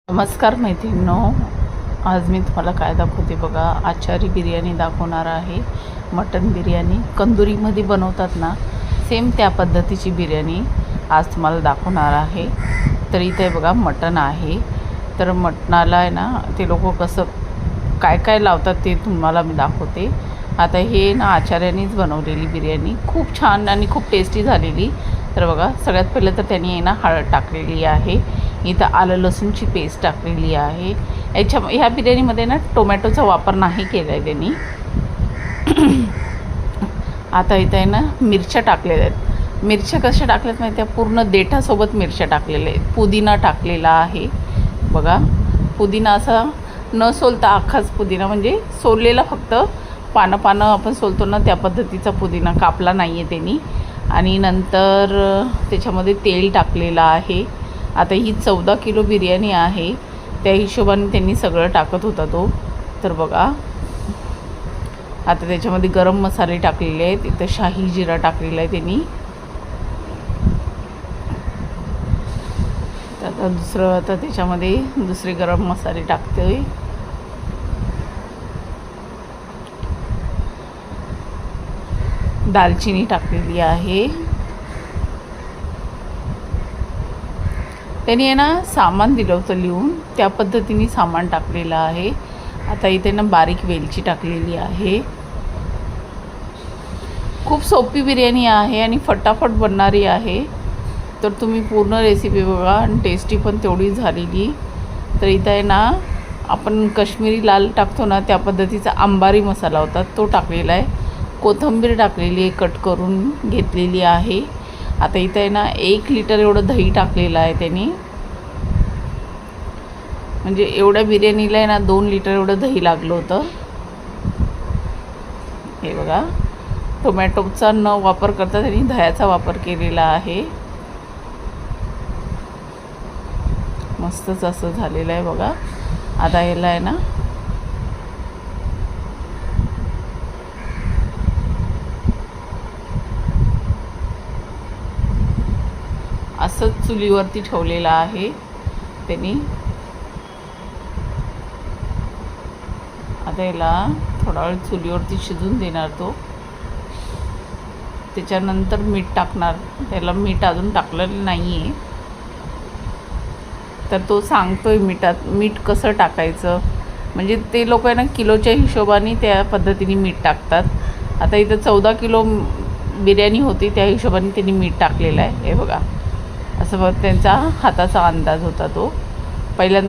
नमस्कार मैत्रिणींनो, आज मी तुम्हाला काय दाखवते बघा. आचारी बिर्याणी दाखवणार आहे. मटन बिर्याणी कंदुरीमध्ये बनवतात ना, सेम त्या पद्धतीची बिर्याणी आज तुम्हाला दाखवणार आहे. तर इथे बघा मटन आहे. तर मटणाला आहे ना, ते लोक कसं काय काय लावतात ते तुम्हाला मी दाखवते. आता हे ना आचार्यानेच बनवलेली बिर्याणी खूप छान आणि खूप टेस्टी झालेली. तर बघा, सगळ्यात पहिलं तर त्यांनी आहे ना हळद टाकलेली आहे. इथं आलं लसूणची पेस्ट टाकलेली आहे. ह्या बिर्याणीमध्ये ना टोमॅटोचा वापर नाही केला आहे त्यांनी. आता इथं आहे ना मिरच्या टाकलेल्या आहेत. मिरच्या कशा टाकल्यात माहिती आहे? पूर्ण देठासोबत मिरच्या टाकलेल्या आहेत. पुदिना टाकलेला आहे बघा. पुदिना असा न सोलता अख्खाच पुदिना, म्हणजे सोललेला फक्त पानं आपण सोलतो ना त्या पद्धतीचा पुदिना कापला नाही आहे त्यांनी. आणि नंतर त्याच्यामध्ये तेल टाकलेलं आहे. आता ही 14 किलो बिर्याणी आहे, त्या हिशोबाने त्यांनी सगळं टाकत होता तो. तर बघा, आता त्याच्यामध्ये गरम मसाले टाकलेले आहेत. इथं शाही जिरा टाकलेला आहे त्यांनी. आता त्याच्यामध्ये दुसरे गरम मसाले टाकतोय. दालचिनी टाकलेली आहे. त्यांनी आहे ना सामान दिलं होतं लिहून, त्या पद्धतीने सामान टाकलेलं आहे. आता इथे ना बारीक वेलची टाकलेली आहे. खूप सोपी बिर्याणी आहे आणि फटाफट बनणारी आहे. तर तुम्ही पूर्ण रेसिपी बघा आणि टेस्टी पण तेवढी झालेली. तर इथं आहे ना आपण काश्मीरी लाल टाकतो ना त्या पद्धतीचा अंबारी मसाला होता तो टाकलेला आहे. कोथिंबीर टाकलेली आहे, कट करून घेतलेली आहे. आता इथं आहे ना 1 लिटर एवढं दही टाकलेलं आहे त्यांनी. म्हणजे एवढ्या बिर्याणीला आहे ना 2 लिटर एवढं दही लागलं होतं. हे बघा, टोमॅटोचा न वापर करता त्यांनी दह्याचा वापर केलेला आहे. मस्तच असं झालेलं आहे बघा. आता याला आहे ना असंच चुलीवरती ठेवलेलं आहे त्यांनी. आता याला थोडा वेळ चुलीवरती शिजून देणार तो. त्याच्यानंतर मीठ टाकणार. त्याला मीठ अजून टाकलेलं नाही आहे, तर तो सांगतोय मीठ कसं टाकायचं. म्हणजे ते लोक आहे ना किलोच्या हिशोबाने त्या पद्धतीने मीठ टाकतात. आता इथं 14 किलो बिर्याणी होती, त्या हिशोबाने त्यांनी मीठ टाकलेलं आहे. हे बघा, असं बघ त्यांचा हाताचा अंदाज होता तो पहिल्यांदा.